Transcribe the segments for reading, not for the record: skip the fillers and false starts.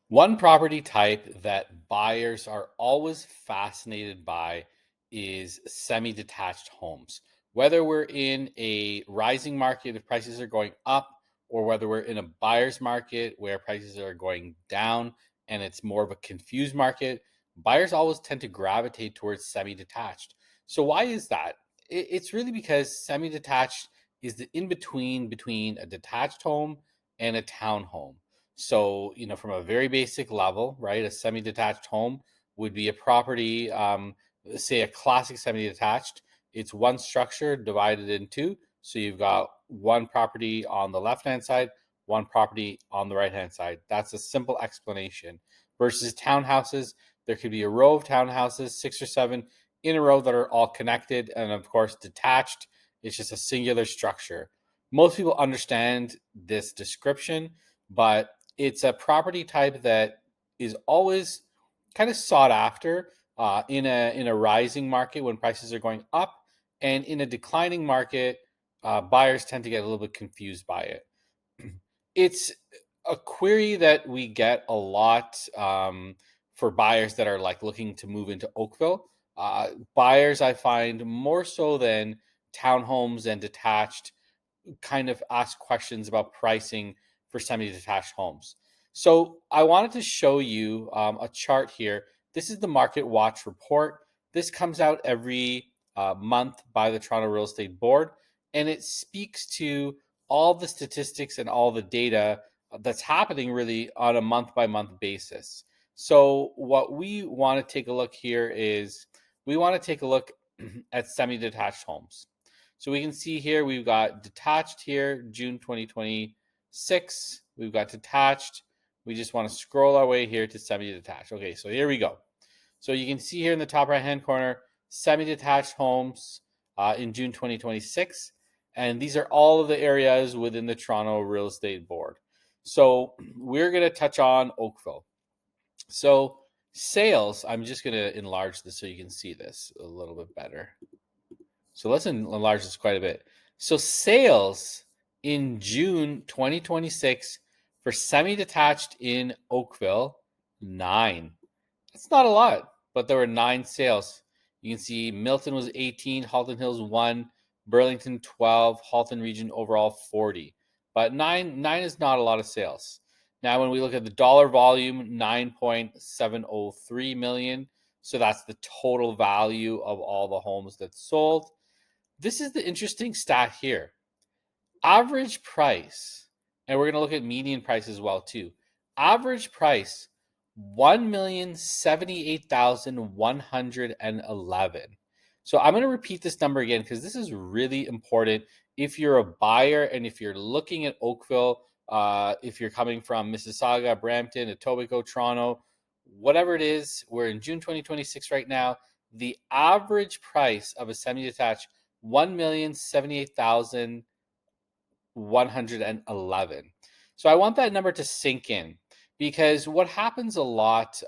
One property type that buyers are always fascinated by is semi-detached homes. Whether we're in a rising market if prices are going up, or whether we're in a buyer's market where prices are going down and it's more of a confused market, buyers always tend to gravitate towards semi-detached. So why is that? It's really because semi-detached is the in-between between a detached home and a townhome. So, from a very basic level, right, a semi detached home would be a property, say a classic semi detached. It's one structure divided in two. So you've got one property on the left hand side, one property on the right hand side. That's a simple explanation. Versus townhouses, there could be a row of townhouses, six or seven in a row that are all connected. And of course, detached, it's just a singular structure. Most people understand this description, but it's a property type that is always kind of sought after in a rising market when prices are going up, and in a declining market, buyers tend to get a little bit confused by it. It's a query that we get a lot for buyers that are like looking to move into Oakville. Buyers, I find more so than townhomes and detached, kind of ask questions about pricing for semi-detached homes. So I wanted to show you a chart here. This is the Market Watch report. This comes out every month by the Toronto Real Estate Board, and it speaks to all the statistics and all the data that's happening really on a month by month basis. So what we want to take a look here is we want to take a look at semi-detached homes. So we can see here we've got detached here, June 2026. We've got detached. We just want to scroll our way here to semi-detached. Okay, so here we go. So you can see here in the top right-hand corner, semi-detached homes in June 2026. And these are all of the areas within the Toronto Real Estate Board. So we're going to touch on Oakville. So sales, I'm just going to enlarge this so you can see this a little bit better. So let's enlarge this quite a bit. So sales in June 2026 for semi-detached in Oakville, 9. That's not a lot, but there were 9 sales. You can see Milton was 18, Halton Hills 1, Burlington 12, Halton Region overall 40. But nine is not a lot of sales. Now, when we look at the dollar volume, 9.703 million. So that's the total value of all the homes that sold. This is the interesting stat here. Average price, and we're going to look at median price as well too. Average price, 1,078,111. So I'm going to repeat this number again because this is really important. If you're a buyer and if you're looking at Oakville, if you're coming from Mississauga, Brampton, Etobicoke, Toronto, whatever it is, we're in June 2026 right now. The average price of a semi-detached, 1,078,111. So I want that number to sink in because what happens a lot,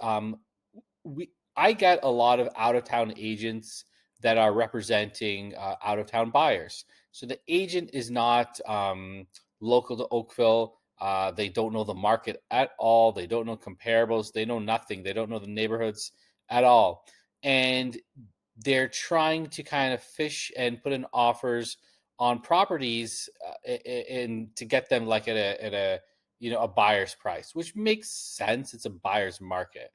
I get a lot of out of town agents that are representing out of town buyers. So the agent is not local to Oakville. They don't know the market at all. They don't know comparables. They know nothing. They don't know the neighborhoods at all. And they're trying to kind of fish and put in offers on properties and to get them like at a a buyer's price, which makes sense. It's a buyer's market,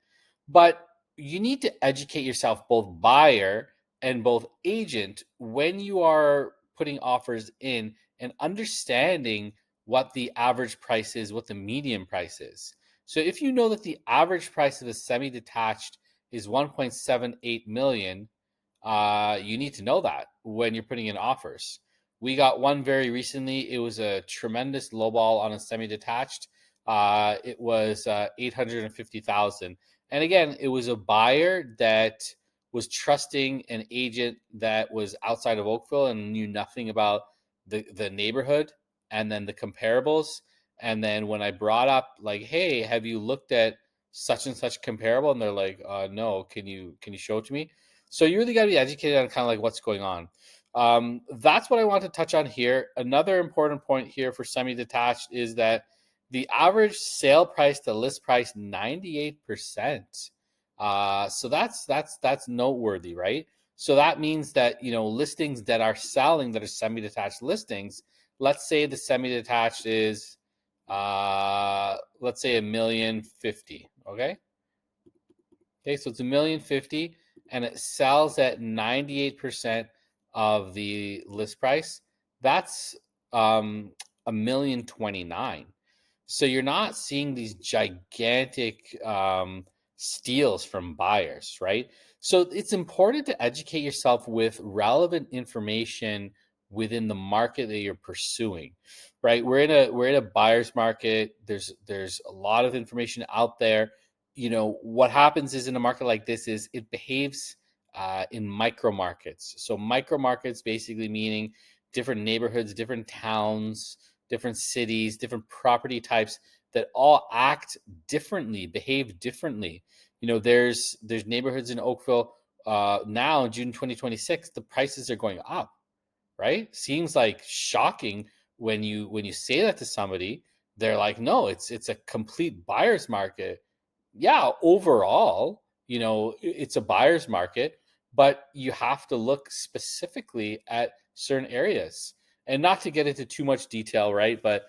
but you need to educate yourself, both buyer and both agent, when you are putting offers in and understanding what the average price is, what the median price is. So if you know that the average price of a semi-detached is 1.78 million, you need to know that when you're putting in offers. We got one very recently. It was a tremendous lowball on a semi-detached. It was 850,000, and again, it was a buyer that was trusting an agent that was outside of Oakville and knew nothing about the neighborhood and then the comparables. And then when I brought up like, "Hey, have you looked at such and such comparable?" and they're like, "No, can you show it to me?" So you really got to be educated on kind of like what's going on. That's what I want to touch on here. Another important point here for semi-detached is that The average sale price to list price 98%. So that's noteworthy, right? So that means that listings that are selling that are semi-detached listings. Let's say the semi-detached is let's say 1,050,000. Okay, so it's 1,050,000 and it sells at 98% of the list price. That's 1,029,000. So you're not seeing these gigantic steals from buyers, right? So it's important to educate yourself with relevant information within the market that you're pursuing, right? We're in a buyer's market. There's a lot of information out there. What happens is in a market like this is it behaves in micro markets. So micro markets basically meaning different neighborhoods, different towns, different cities, different property types that all act differently, behave differently. There's neighborhoods in Oakville now in June 2026, the prices are going up, right? Seems like shocking when you say that to somebody. They're like, no, it's a complete buyer's market. Yeah, overall, it's a buyer's market, but you have to look specifically at certain areas. And not to get into too much detail, right? But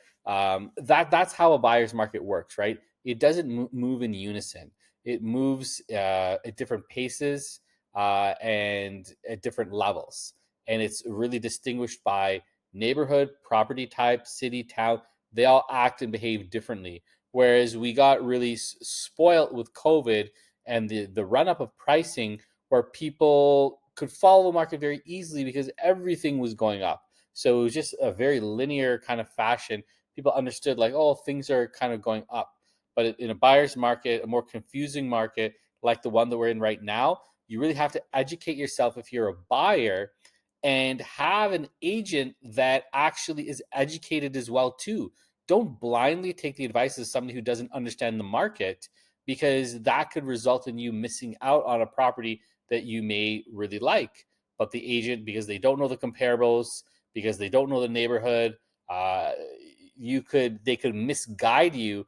that's how a buyer's market works, right? It doesn't move in unison. It moves at different paces and at different levels, and it's really distinguished by neighborhood, property type, city, town. They all act and behave differently. Whereas we got really spoiled with COVID and the run up of pricing, where people could follow the market very easily because everything was going up. So it was just a very linear kind of fashion. People understood like, oh, things are kind of going up. But in a buyer's market, a more confusing market like the one that we're in right now, you really have to educate yourself if you're a buyer and have an agent that actually is educated as well too. Don't blindly take the advice of somebody who doesn't understand the market, because that could result in you missing out on a property that you may really like. But the agent, because they don't know the comparables, because they don't know the neighborhood, uh, they could misguide you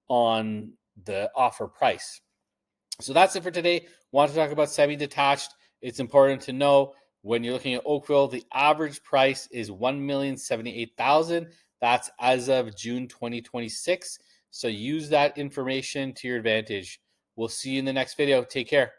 on the offer price. So that's it for today. Want to talk about semi-detached. It's important to know when you're looking at Oakville, the average price is 1,078,000. That's as of June 2026. So use that information to your advantage. We'll see you in the next video. Take care.